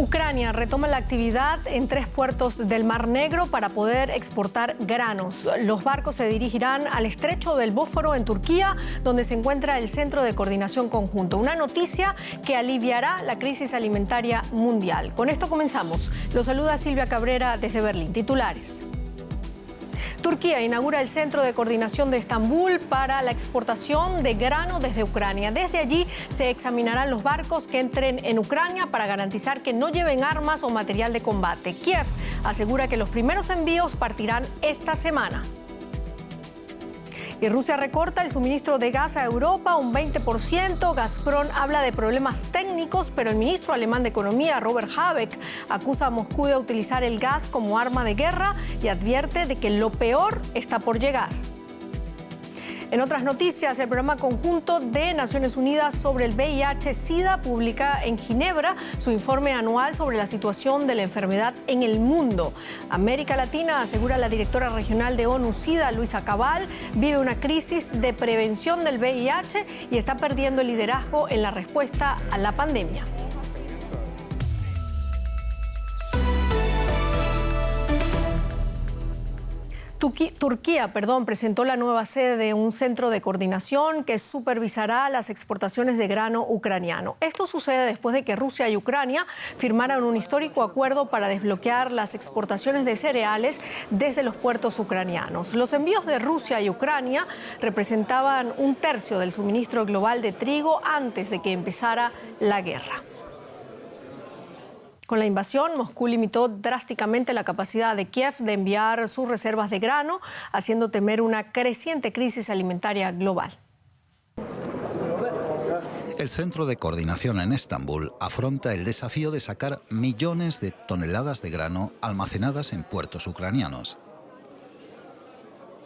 Ucrania retoma la actividad en 3 puertos del Mar Negro para poder exportar granos. Los barcos se dirigirán al estrecho del Bósforo en Turquía, donde se encuentra el Centro de Coordinación Conjunto. Una noticia que aliviará la crisis alimentaria mundial. Con esto comenzamos. Los saluda Silvia Cabrera desde Berlín. Titulares. Turquía inaugura el Centro de Coordinación de Estambul para la exportación de grano desde Ucrania. Desde allí se examinarán los barcos que entren en Ucrania para garantizar que no lleven armas o material de combate. Kiev asegura que los primeros envíos partirán esta semana. Y Rusia recorta el suministro de gas a Europa un 20%. Gazprom habla de problemas técnicos, pero el ministro alemán de Economía, Robert Habeck, acusa a Moscú de utilizar el gas como arma de guerra y advierte de que lo peor está por llegar. En otras noticias, el Programa Conjunto de Naciones Unidas sobre el VIH-Sida publica en Ginebra su informe anual sobre la situación de la enfermedad en el mundo. América Latina, asegura la directora regional de ONU-Sida, Luisa Cabal, vive una crisis de prevención del VIH y está perdiendo el liderazgo en la respuesta a la pandemia. Turquía presentó la nueva sede de un centro de coordinación que supervisará las exportaciones de grano ucraniano. Esto sucede después de que Rusia y Ucrania firmaran un histórico acuerdo para desbloquear las exportaciones de cereales desde los puertos ucranianos. Los envíos de Rusia y Ucrania representaban 1/3 del suministro global de trigo antes de que empezara la guerra. Con la invasión, Moscú limitó drásticamente la capacidad de Kiev de enviar sus reservas de grano, haciendo temer una creciente crisis alimentaria global. El Centro de Coordinación en Estambul afronta el desafío de sacar millones de toneladas de grano almacenadas en puertos ucranianos.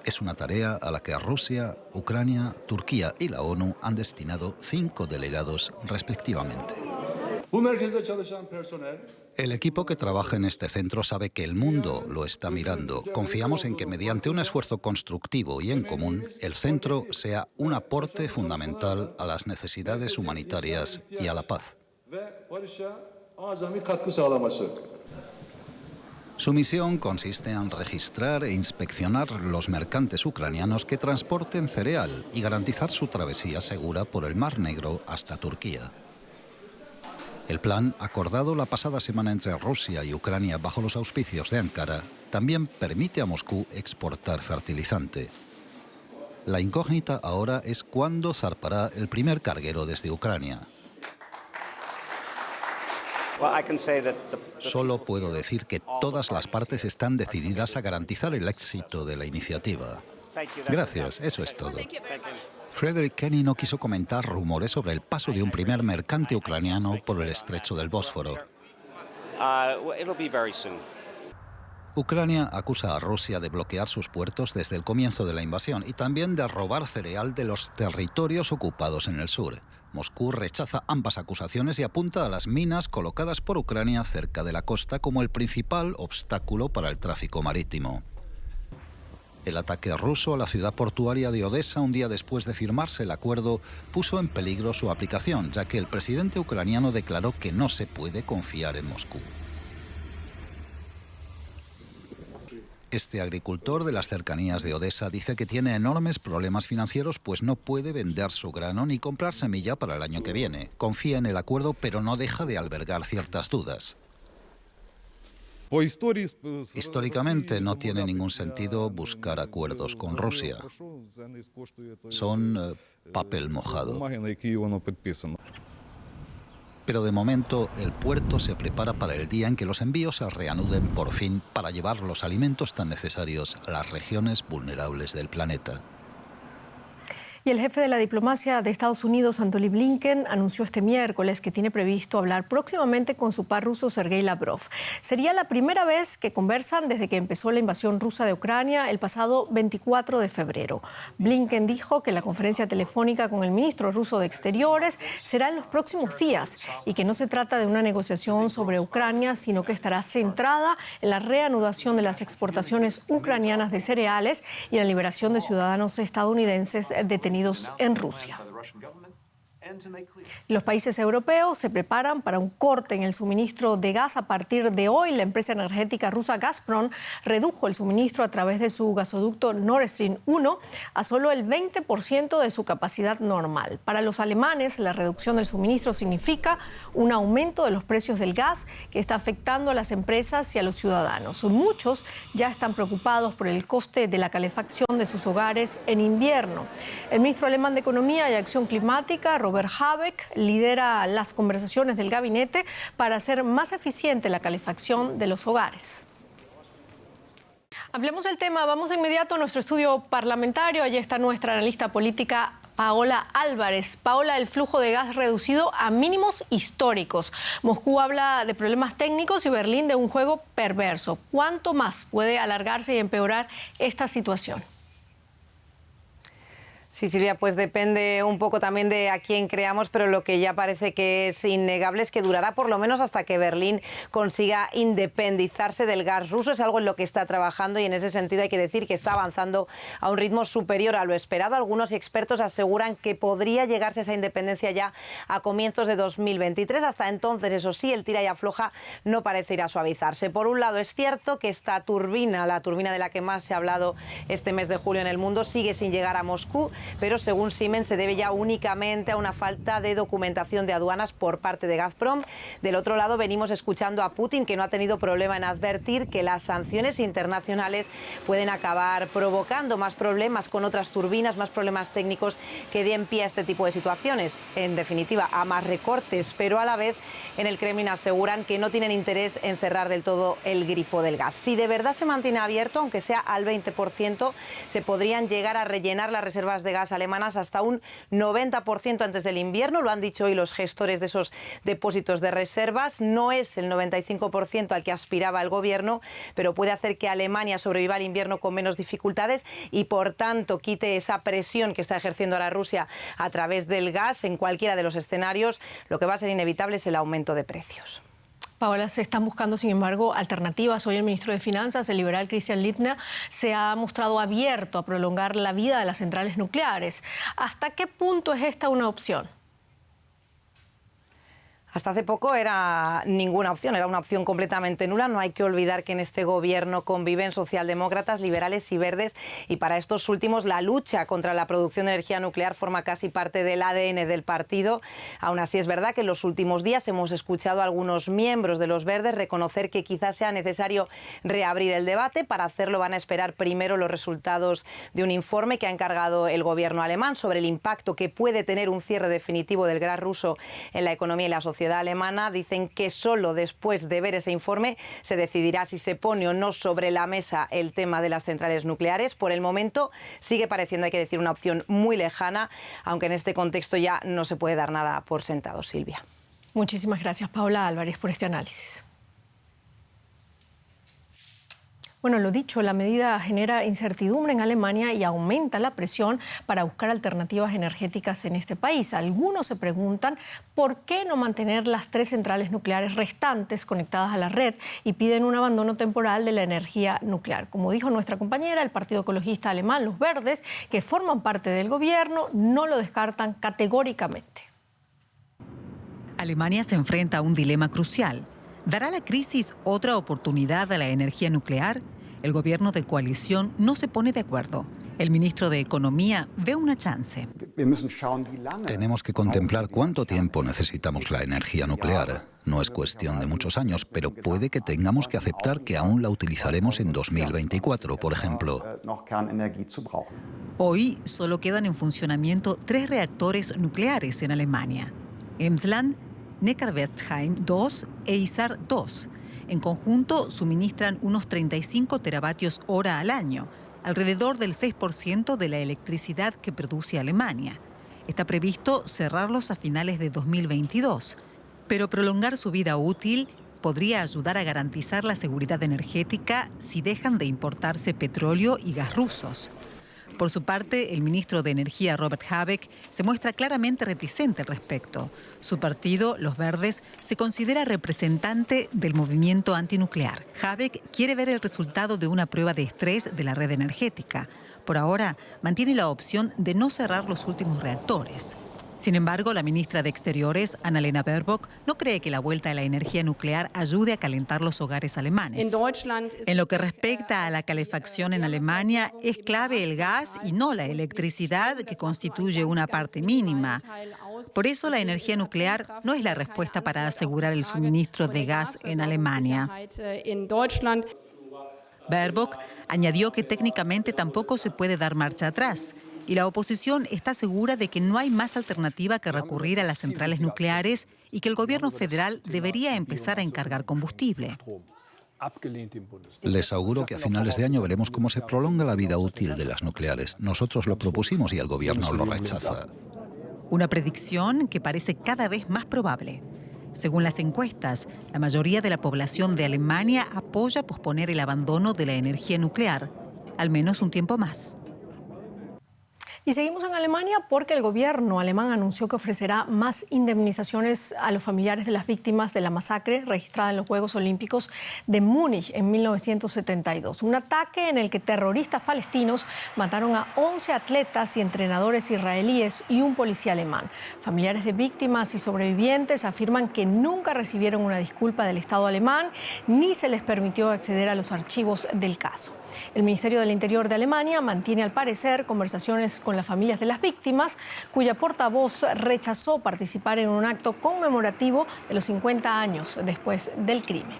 Es una tarea a la que Rusia, Ucrania, Turquía y la ONU han destinado 5 delegados respectivamente. El equipo que trabaja en este centro sabe que el mundo lo está mirando. Confiamos en que mediante un esfuerzo constructivo y en común, el centro sea un aporte fundamental a las necesidades humanitarias y a la paz. Su misión consiste en registrar e inspeccionar los mercantes ucranianos que transporten cereal y garantizar su travesía segura por el Mar Negro hasta Turquía. El plan, acordado la pasada semana entre Rusia y Ucrania bajo los auspicios de Ankara, también permite a Moscú exportar fertilizante. La incógnita ahora es cuándo zarpará el primer carguero desde Ucrania. Solo puedo decir que todas las partes están decididas a garantizar el éxito de la iniciativa. Gracias, eso es todo. Frederick Kenny no quiso comentar rumores sobre el paso de un primer mercante ucraniano por el estrecho del Bósforo. Ucrania acusa a Rusia de bloquear sus puertos desde el comienzo de la invasión y también de robar cereal de los territorios ocupados en el sur. Moscú rechaza ambas acusaciones y apunta a las minas colocadas por Ucrania cerca de la costa como el principal obstáculo para el tráfico marítimo. El ataque ruso a la ciudad portuaria de Odesa un día después de firmarse el acuerdo puso en peligro su aplicación, ya que el presidente ucraniano declaró que no se puede confiar en Moscú. Este agricultor de las cercanías de Odesa dice que tiene enormes problemas financieros, pues no puede vender su grano ni comprar semilla para el año que viene. Confía en el acuerdo, pero no deja de albergar ciertas dudas. Históricamente no tiene ningún sentido buscar acuerdos con Rusia. Son papel mojado. Pero de momento el puerto se prepara para el día en que los envíos se reanuden por fin para llevar los alimentos tan necesarios a las regiones vulnerables del planeta. Y el jefe de la diplomacia de Estados Unidos, Antony Blinken, anunció este miércoles que tiene previsto hablar próximamente con su par ruso, Sergei Lavrov. Sería la primera vez que conversan desde que empezó la invasión rusa de Ucrania el pasado 24 de febrero. Blinken dijo que la conferencia telefónica con el ministro ruso de Exteriores será en los próximos días y que no se trata de una negociación sobre Ucrania, sino que estará centrada en la reanudación de las exportaciones ucranianas de cereales y la liberación de ciudadanos estadounidenses detenidos en Rusia. Los países europeos se preparan para un corte en el suministro de gas a partir de hoy. La empresa energética rusa Gazprom redujo el suministro a través de su gasoducto Nord Stream 1 a solo el 20% de su capacidad normal. Para los alemanes, la reducción del suministro significa un aumento de los precios del gas que está afectando a las empresas y a los ciudadanos. Muchos ya están preocupados por el coste de la calefacción de sus hogares en invierno. El ministro alemán de Economía y Acción Climática, Robert Habeck, lidera las conversaciones del gabinete para hacer más eficiente la calefacción de los hogares. Hablemos del tema, vamos de inmediato a nuestro estudio parlamentario. Allí está nuestra analista política Paola Álvarez. Paola, el flujo de gas reducido a mínimos históricos. Moscú habla de problemas técnicos y Berlín de un juego perverso. ¿Cuánto más puede alargarse y empeorar esta situación? Sí, Silvia, pues depende un poco también de a quién creamos, pero lo que ya parece que es innegable es que durará por lo menos hasta que Berlín consiga independizarse del gas ruso. Es algo en lo que está trabajando y en ese sentido hay que decir que está avanzando a un ritmo superior a lo esperado. Algunos expertos aseguran que podría llegarse a esa independencia ya a comienzos de 2023. Hasta entonces, eso sí, el tira y afloja no parece ir a suavizarse. Por un lado, es cierto que esta turbina, la turbina de la que más se ha hablado este mes de julio en el mundo, sigue sin llegar a Moscú, pero según Siemens se debe ya únicamente a una falta de documentación de aduanas por parte de Gazprom. Del otro lado venimos escuchando a Putin, que no ha tenido problema en advertir que las sanciones internacionales pueden acabar provocando más problemas con otras turbinas, más problemas técnicos que den pie a este tipo de situaciones. En definitiva, a más recortes, pero a la vez en el Kremlin aseguran que no tienen interés en cerrar del todo el grifo del gas. Si de verdad se mantiene abierto, aunque sea al 20%, se podrían llegar a rellenar las reservas de gas alemanas hasta un 90% antes del invierno. Lo han dicho hoy los gestores de esos depósitos de reservas. No es el 95% al que aspiraba el gobierno, pero puede hacer que Alemania sobreviva al invierno con menos dificultades y, por tanto, quite esa presión que está ejerciendo ahora Rusia a través del gas. En cualquiera de los escenarios, lo que va a ser inevitable es el aumento de precios. Paola, se están buscando, sin embargo, alternativas. Hoy el ministro de Finanzas, el liberal Christian Lindner, se ha mostrado abierto a prolongar la vida de las centrales nucleares. ¿Hasta qué punto es esta una opción? Hasta hace poco era ninguna opción, era una opción completamente nula. No hay que olvidar que en este gobierno conviven socialdemócratas, liberales y verdes, y para estos últimos la lucha contra la producción de energía nuclear forma casi parte del ADN del partido. Aún así es verdad que en los últimos días hemos escuchado a algunos miembros de los verdes reconocer que quizás sea necesario reabrir el debate. Para hacerlo van a esperar primero los resultados de un informe que ha encargado el gobierno alemán sobre el impacto que puede tener un cierre definitivo del gas ruso en la economía y la sociedad alemana. Dicen que solo después de ver ese informe se decidirá si se pone o no sobre la mesa el tema de las centrales nucleares. Por el momento sigue pareciendo, hay que decir, una opción muy lejana, aunque en este contexto ya no se puede dar nada por sentado, Silvia. Muchísimas gracias, Paola Álvarez, por este análisis. Bueno, lo dicho, la medida genera incertidumbre en Alemania y aumenta la presión para buscar alternativas energéticas en este país. Algunos se preguntan por qué no mantener las 3 centrales nucleares restantes conectadas a la red y piden un abandono temporal de la energía nuclear. Como dijo nuestra compañera, el Partido Ecologista Alemán, los Verdes, que forman parte del gobierno, no lo descartan categóricamente. Alemania se enfrenta a un dilema crucial. ¿Dará la crisis otra oportunidad a la energía nuclear? El gobierno de coalición no se pone de acuerdo. El ministro de Economía ve una chance. Tenemos que contemplar cuánto tiempo necesitamos la energía nuclear. No es cuestión de muchos años, pero puede que tengamos que aceptar que aún la utilizaremos en 2024, por ejemplo. Hoy solo quedan en funcionamiento 3 reactores nucleares en Alemania: Emsland, Neckarwestheim 2 e Isar 2. En conjunto suministran unos 35 teravatios hora al año, alrededor del 6% de la electricidad que produce Alemania. Está previsto cerrarlos a finales de 2022, pero prolongar su vida útil podría ayudar a garantizar la seguridad energética si dejan de importarse petróleo y gas rusos. Por su parte, el ministro de Energía, Robert Habeck, se muestra claramente reticente al respecto. Su partido, los Verdes, se considera representante del movimiento antinuclear. Habeck quiere ver el resultado de una prueba de estrés de la red energética. Por ahora, mantiene la opción de no cerrar los últimos reactores. Sin embargo, la ministra de Exteriores, Annalena Baerbock, no cree que la vuelta a la energía nuclear ayude a calentar los hogares alemanes. En lo que respecta a la calefacción en Alemania, es clave el gas y no la electricidad, que constituye una parte mínima. Por eso, la energía nuclear no es la respuesta para asegurar el suministro de gas en Alemania. Baerbock añadió que técnicamente tampoco se puede dar marcha atrás. Y la oposición está segura de que no hay más alternativa que recurrir a las centrales nucleares y que el gobierno federal debería empezar a encargar combustible. Les auguro que a finales de año veremos cómo se prolonga la vida útil de las nucleares. Nosotros lo propusimos y el gobierno lo rechaza. Una predicción que parece cada vez más probable. Según las encuestas, la mayoría de la población de Alemania apoya posponer el abandono de la energía nuclear, al menos un tiempo más. Y seguimos en Alemania porque el gobierno alemán anunció que ofrecerá más indemnizaciones a los familiares de las víctimas de la masacre registrada en los Juegos Olímpicos de Múnich en 1972. Un ataque en el que terroristas palestinos mataron a 11 atletas y entrenadores israelíes y un policía alemán. Familiares de víctimas y sobrevivientes afirman que nunca recibieron una disculpa del Estado alemán ni se les permitió acceder a los archivos del caso. El Ministerio del Interior de Alemania mantiene al parecer conversaciones con las familias de las víctimas, cuya portavoz rechazó participar en un acto conmemorativo de los 50 años después del crimen.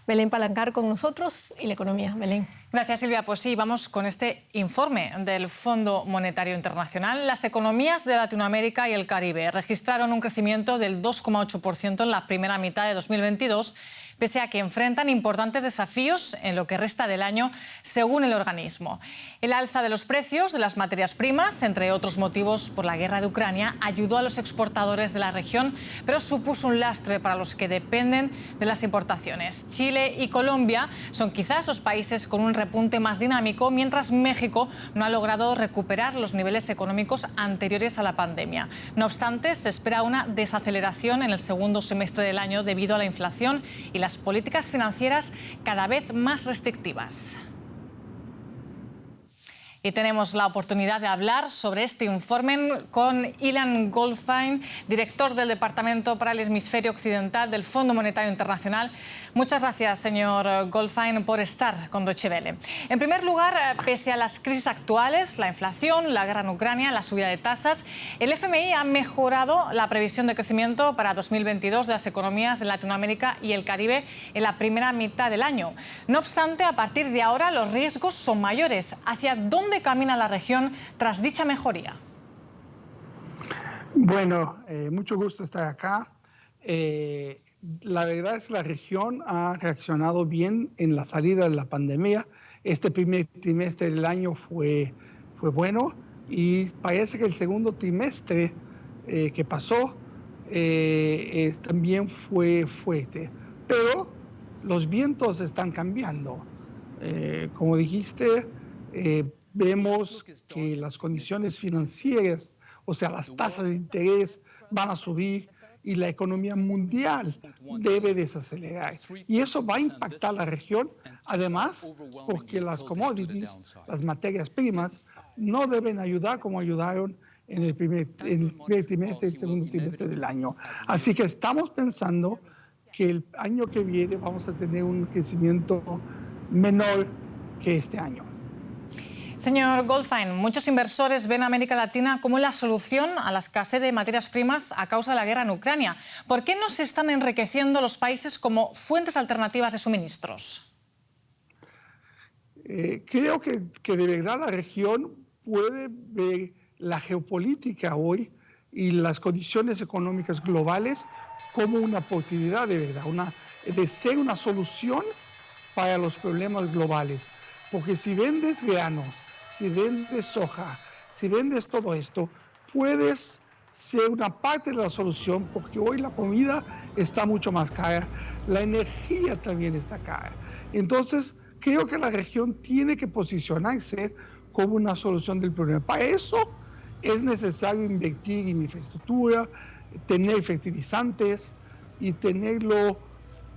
Belén Palancar con nosotros y la economía. Belén. Gracias, Silvia. Pues sí, vamos con este informe del Fondo Monetario Internacional. Las economías de Latinoamérica y el Caribe registraron un crecimiento del 2,8% en la primera mitad de 2022, pese a que enfrentan importantes desafíos en lo que resta del año, según el organismo. El alza de los precios de las materias primas, entre otros motivos por la guerra de Ucrania, ayudó a los exportadores de la región, pero supuso un lastre para los que dependen de las importaciones. Chile y Colombia son quizás los países con un repunte más dinámico, mientras México no ha logrado recuperar los niveles económicos anteriores a la pandemia. No obstante, se espera una desaceleración en el segundo semestre del año debido a la inflación y las políticas financieras cada vez más restrictivas. Y tenemos la oportunidad de hablar sobre este informe con Ilan Goldfein, director del Departamento para el Hemisferio Occidental del Fondo Monetario Internacional. Muchas gracias, señor Goldfein, por estar con Deutsche Welle. En primer lugar, pese a las crisis actuales, la inflación, la guerra en Ucrania, la subida de tasas, el FMI ha mejorado la previsión de crecimiento para 2022 de las economías de Latinoamérica y el Caribe en la primera mitad del año. No obstante, a partir de ahora los riesgos son mayores. ¿Hacia dónde camina la región tras dicha mejoría? Bueno, mucho gusto estar acá. La verdad es que la región ha reaccionado bien en la salida de la pandemia. Este primer trimestre del año fue bueno y parece que el segundo trimestre que pasó también fue fuerte. Pero los vientos están cambiando. Como dijiste, vemos que las condiciones financieras, o sea, las tasas de interés van a subir y la economía mundial debe desacelerar. Y eso va a impactar la región, además, porque las commodities, las materias primas, no deben ayudar como ayudaron en el primer trimestre y el segundo trimestre del año. Así que estamos pensando que el año que viene vamos a tener un crecimiento menor que este año. Señor Goldfein, muchos inversores ven a América Latina como la solución a la escasez de materias primas a causa de la guerra en Ucrania. ¿Por qué no se están enriqueciendo los países como fuentes alternativas de suministros? Creo que de verdad la región puede ver la geopolítica hoy y las condiciones económicas globales como una oportunidad de verdad, de ser una solución para los problemas globales. Porque si vendes granos, si vendes soja, si vendes todo esto, puedes ser una parte de la solución, porque hoy la comida está mucho más cara, la energía también está cara. Entonces, creo que la región tiene que posicionarse como una solución del problema. Para eso es necesario invertir en infraestructura, tener fertilizantes y tenerlo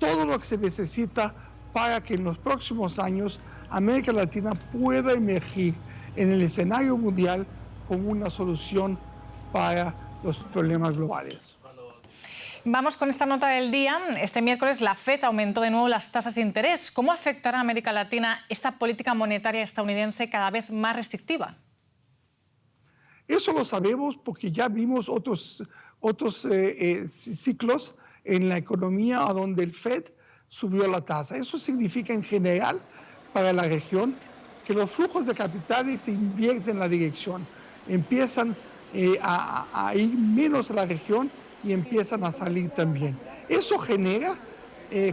todo lo que se necesita para que en los próximos años América Latina pueda emergir en el escenario mundial como una solución para los problemas globales. Vamos con esta nota del día. Este miércoles la FED aumentó de nuevo las tasas de interés. ¿Cómo afectará a América Latina esta política monetaria estadounidense cada vez más restrictiva? Eso lo sabemos porque ya vimos otros ciclos en la economía donde el FED subió la tasa. Eso significa en general para la región que los flujos de capitales se invierten en la dirección. Empiezan a ir menos a la región y empiezan a salir también. Eso genera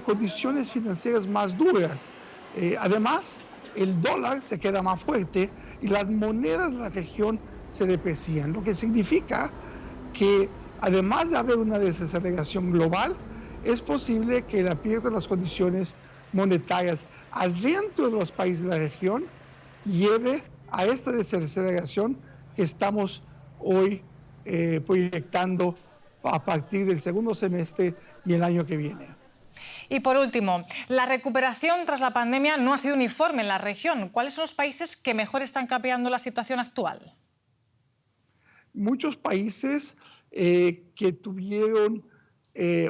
condiciones financieras más duras. Además, el dólar se queda más fuerte y las monedas de la región se deprecian, lo que significa que además de haber una desaceleración global, es posible que el aprieto de las condiciones monetarias adentro de los países de la región lleve a esta desaceleración que estamos hoy proyectando a partir del segundo semestre y el año que viene. Y por último, la recuperación tras la pandemia no ha sido uniforme en la región. ¿Cuáles son los países que mejor están capeando la situación actual? Muchos países que tuvieron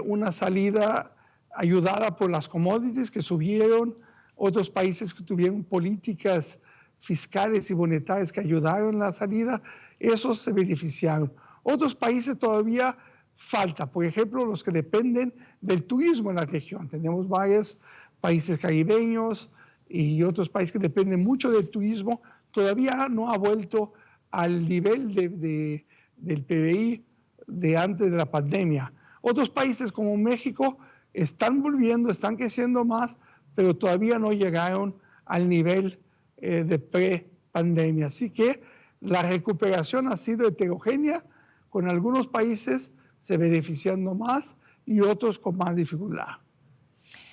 una salida ayudada por las commodities que subieron, otros países que tuvieron políticas fiscales y monetarias que ayudaron en la salida, esos se beneficiaron. Otros países todavía falta, por ejemplo, los que dependen del turismo en la región. Tenemos varios países caribeños y otros países que dependen mucho del turismo, todavía no ha vuelto al nivel del PBI de antes de la pandemia. Otros países como México están volviendo, están creciendo más, pero todavía no llegaron al nivel de pre-pandemia. Así que la recuperación ha sido heterogénea, con algunos países se beneficiando más y otros con más dificultad.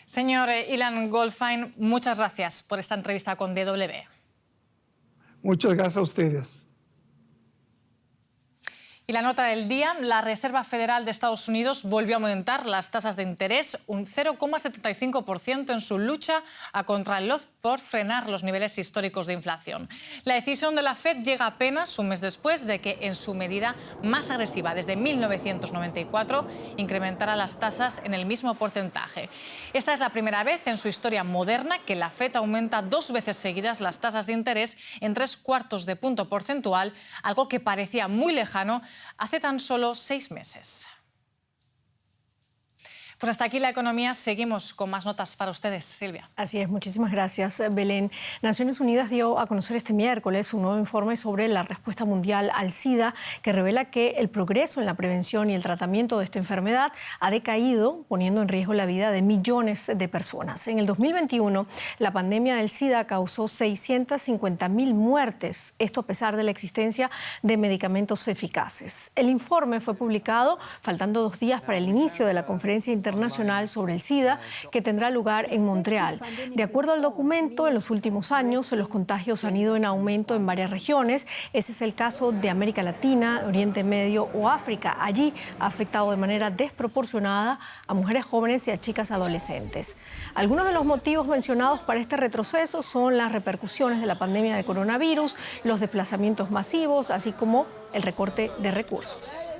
Señor Ilan Goldfein, muchas gracias por esta entrevista con DW. Muchas gracias a ustedes. Y la nota del día, la Reserva Federal de Estados Unidos volvió a aumentar las tasas de interés un 0,75% en su lucha a contrarreloj por frenar los niveles históricos de inflación. La decisión de la FED llega apenas un mes después de que, en su medida más agresiva desde 1994, incrementara las tasas en el mismo porcentaje. Esta es la primera vez en su historia moderna que la FED aumenta 2 veces seguidas las tasas de interés en 0,75 punto porcentual, algo que parecía muy lejano hace tan solo 6 meses. Pues hasta aquí la economía. Seguimos con más notas para ustedes, Silvia. Así es, muchísimas gracias, Belén. Naciones Unidas dio a conocer este miércoles un nuevo informe sobre la respuesta mundial al SIDA, que revela que el progreso en la prevención y el tratamiento de esta enfermedad ha decaído, poniendo en riesgo la vida de millones de personas. En el 2021, la pandemia del SIDA causó 650.000 muertes, esto a pesar de la existencia de medicamentos eficaces. El informe fue publicado faltando 2 días para el inicio de la conferencia internacional sobre el SIDA, que tendrá lugar en Montreal. De acuerdo al documento, en los últimos años los contagios han ido en aumento en varias regiones. Ese es el caso de América Latina, Oriente Medio o África. Allí ha afectado de manera desproporcionada a mujeres jóvenes y a chicas adolescentes. Algunos de los motivos mencionados para este retroceso son las repercusiones de la pandemia del coronavirus, los desplazamientos masivos, así como el recorte de recursos.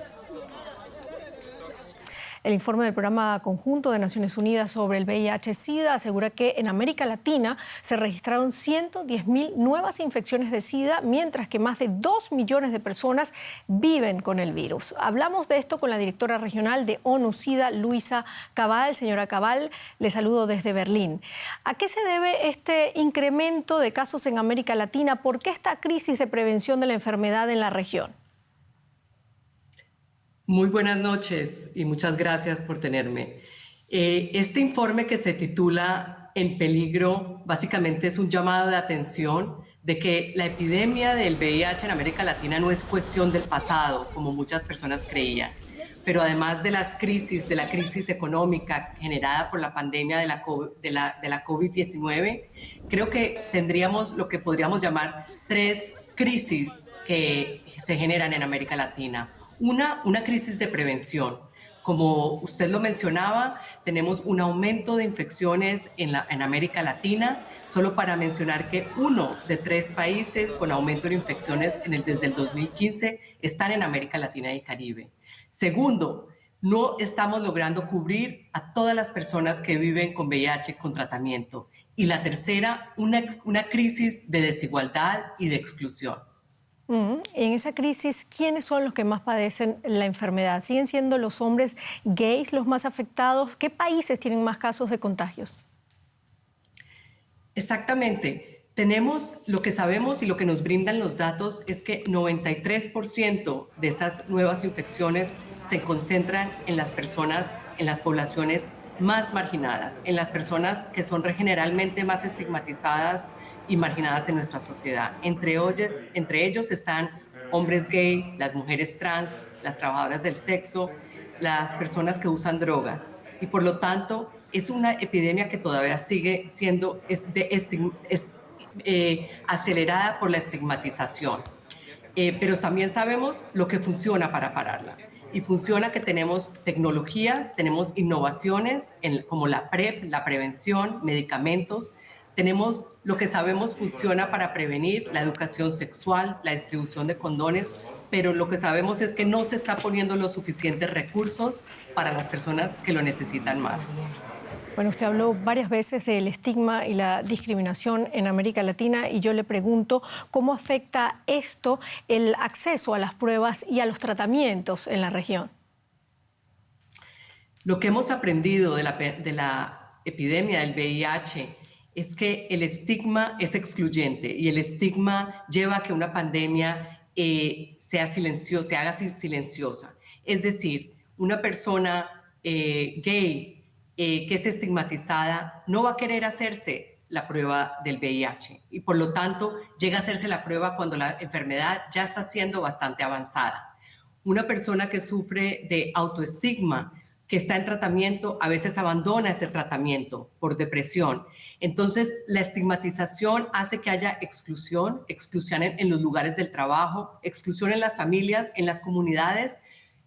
El informe del Programa Conjunto de Naciones Unidas sobre el VIH-Sida asegura que en América Latina se registraron 110.000 nuevas infecciones de SIDA, mientras que más de 2 millones de personas viven con el virus. Hablamos de esto con la directora regional de ONU-SIDA, Luisa Cabal. Señora Cabal, le saludo desde Berlín. ¿A qué se debe este incremento de casos en América Latina? ¿Por qué esta crisis de prevención de la enfermedad en la región? Muy buenas noches y muchas gracias por tenerme. Este informe, que se titula En peligro, básicamente es un llamado de atención de que la epidemia del VIH en América Latina no es cuestión del pasado, como muchas personas creían, pero además de la crisis económica generada por la pandemia de la COVID-19, creo que tendríamos lo que podríamos llamar 3 crisis que se generan en América Latina. Una crisis de prevención, Como usted lo mencionaba, tenemos un aumento de infecciones en América Latina. Solo para mencionar que 1 de 3 países con aumento de infecciones desde el 2015 están en América Latina y el Caribe. Segundo, no estamos logrando cubrir a todas las personas que viven con VIH con tratamiento. Y la tercera, una crisis de desigualdad y de exclusión. En esa crisis, ¿quiénes son los que más padecen la enfermedad? ¿Siguen siendo los hombres gays los más afectados? ¿Qué países tienen más casos de contagios? Exactamente. Tenemos lo que sabemos y lo que nos brindan los datos es que 93% de esas nuevas infecciones se concentran en las personas, en las poblaciones más marginadas, en las personas que son generalmente más estigmatizadas y marginadas en nuestra sociedad. Entre ellos están hombres gay, las mujeres trans, las trabajadoras del sexo, las personas que usan drogas. Y por lo tanto, es una epidemia que todavía sigue siendo acelerada por la estigmatización. Pero también sabemos lo que funciona para pararla. Y funciona que tenemos tecnologías, tenemos innovaciones como la PrEP, la prevención, medicamentos. Tenemos lo que sabemos funciona para prevenir la educación sexual, la distribución de condones, pero lo que sabemos es que no se está poniendo los suficientes recursos para las personas que lo necesitan más. Bueno, usted habló varias veces del estigma y la discriminación en América Latina y yo le pregunto cómo afecta esto el acceso a las pruebas y a los tratamientos en la región. Lo que hemos aprendido de la epidemia del VIH es que el estigma es excluyente y el estigma lleva a que una pandemia se haga silenciosa. Es decir, una persona gay que es estigmatizada no va a querer hacerse la prueba del VIH y por lo tanto llega a hacerse la prueba cuando la enfermedad ya está siendo bastante avanzada. Una persona que sufre de autoestigma, que está en tratamiento, a veces abandona ese tratamiento por depresión. Entonces, la estigmatización hace que haya exclusión en los lugares del trabajo, exclusión en las familias, en las comunidades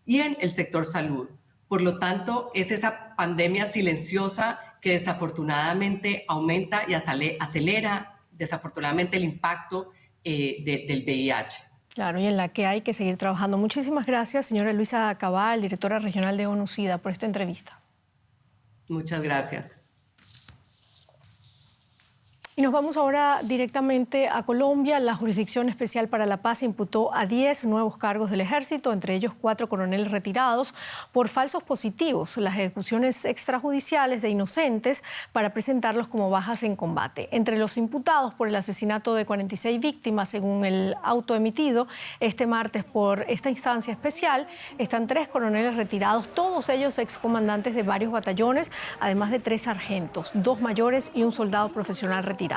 y en el sector salud. Por lo tanto, es esa pandemia silenciosa que desafortunadamente aumenta y acelera desafortunadamente el impacto del VIH. Claro, y en la que hay que seguir trabajando. Muchísimas gracias, señora Luisa Cabal, directora regional de ONU-SIDA, por esta entrevista. Muchas gracias. Y nos vamos ahora directamente a Colombia. La Jurisdicción Especial para la Paz imputó a 10 nuevos cargos del ejército, entre ellos 4 coroneles retirados, por falsos positivos, las ejecuciones extrajudiciales de inocentes para presentarlos como bajas en combate. Entre los imputados por el asesinato de 46 víctimas, según el auto emitido este martes por esta instancia especial, están 3 coroneles retirados, todos ellos excomandantes de varios batallones, además de 3 sargentos, 2 mayores y un soldado profesional retirado.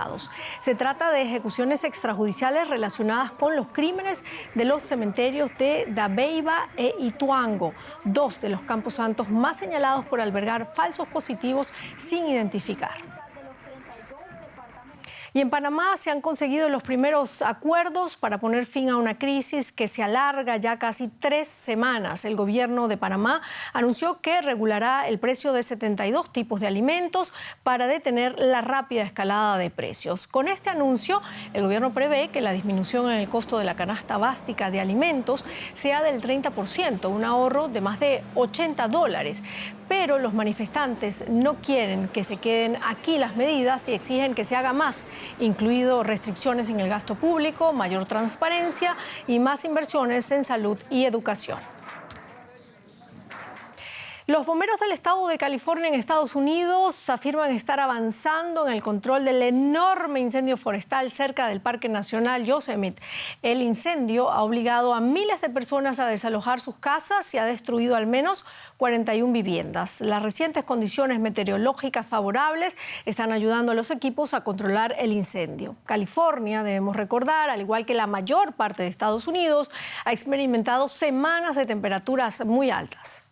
Se trata de ejecuciones extrajudiciales relacionadas con los crímenes de los cementerios de Dabeiba e Ituango, 2 de los campos santos más señalados por albergar falsos positivos sin identificar. Y en Panamá se han conseguido los primeros acuerdos para poner fin a una crisis que se alarga ya casi 3 semanas. El gobierno de Panamá anunció que regulará el precio de 72 tipos de alimentos para detener la rápida escalada de precios. Con este anuncio, el gobierno prevé que la disminución en el costo de la canasta básica de alimentos sea del 30%, un ahorro de más de $80. Pero los manifestantes no quieren que se queden aquí las medidas y exigen que se haga más, incluido restricciones en el gasto público, mayor transparencia y más inversiones en salud y educación. Los bomberos del estado de California en Estados Unidos afirman estar avanzando en el control del enorme incendio forestal cerca del Parque Nacional Yosemite. El incendio ha obligado a miles de personas a desalojar sus casas y ha destruido al menos 41 viviendas. Las recientes condiciones meteorológicas favorables están ayudando a los equipos a controlar el incendio. California, debemos recordar, al igual que la mayor parte de Estados Unidos, ha experimentado semanas de temperaturas muy altas.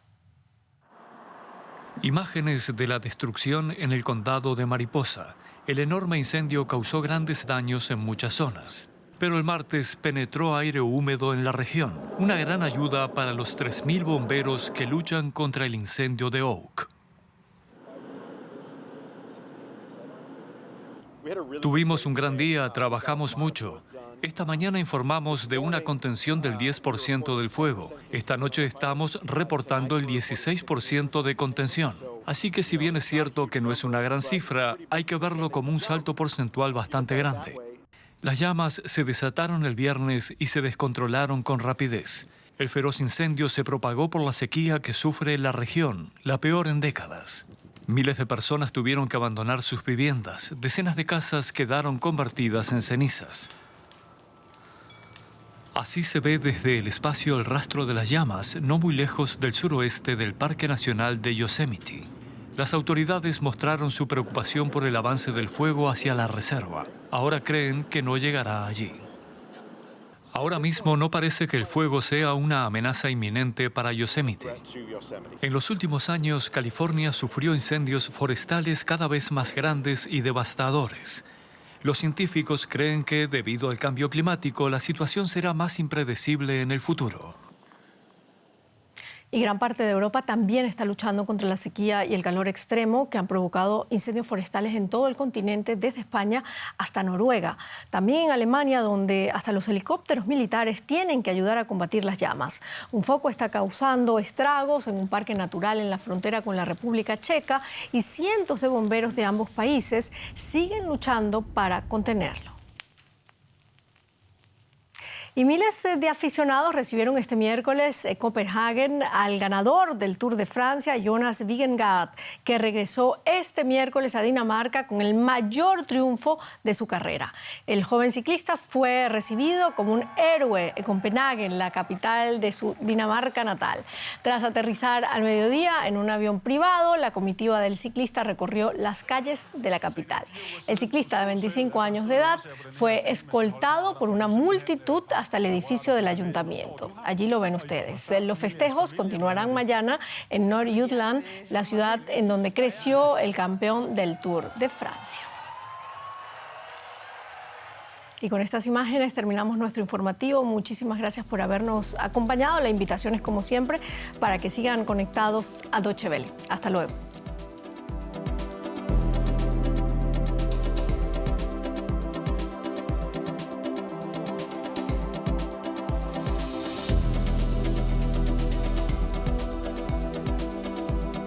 Imágenes de la destrucción en el condado de Mariposa. El enorme incendio causó grandes daños en muchas zonas. pero el martes penetró aire húmedo en la región, una gran ayuda para los 3.000 bomberos que luchan contra el incendio de Oak. Tuvimos un gran día, trabajamos mucho. Esta mañana informamos de una contención del 10% del fuego. Esta noche estamos reportando el 16% de contención. Así que si bien es cierto que no es una gran cifra, hay que verlo como un salto porcentual bastante grande. Las llamas se desataron el viernes y se descontrolaron con rapidez. El feroz incendio se propagó por la sequía que sufre la región, la peor en décadas. Miles de personas tuvieron que abandonar sus viviendas. Decenas de casas quedaron convertidas en cenizas. Así se ve desde el espacio el rastro de las llamas, no muy lejos del suroeste del Parque Nacional de Yosemite. Las autoridades mostraron su preocupación por el avance del fuego hacia la reserva. Ahora creen que no llegará allí. Ahora mismo no parece que el fuego sea una amenaza inminente para Yosemite. En los últimos años, California sufrió incendios forestales cada vez más grandes y devastadores. Los científicos creen que, debido al cambio climático, la situación será más impredecible en el futuro. Y gran parte de Europa también está luchando contra la sequía y el calor extremo que han provocado incendios forestales en todo el continente, desde España hasta Noruega. También en Alemania, donde hasta los helicópteros militares tienen que ayudar a combatir las llamas. Un foco está causando estragos en un parque natural en la frontera con la República Checa y cientos de bomberos de ambos países siguen luchando para contenerlo. Y miles de aficionados recibieron este miércoles en Copenhague al ganador del Tour de Francia, Jonas Vingegaard, que regresó este miércoles a Dinamarca con el mayor triunfo de su carrera. El joven ciclista fue recibido como un héroe en Copenhague, la capital de su Dinamarca natal. Tras aterrizar al mediodía en un avión privado, la comitiva del ciclista recorrió las calles de la capital. El ciclista de 25 años de edad fue escoltado por una multitud hasta el edificio del ayuntamiento. Allí lo ven ustedes. Los festejos continuarán mañana en Nord-Jutland, la ciudad en donde creció el campeón del Tour de Francia. Y con estas imágenes terminamos nuestro informativo. Muchísimas gracias por habernos acompañado. La invitación es, como siempre, para que sigan conectados a Deutsche Welle. Hasta luego.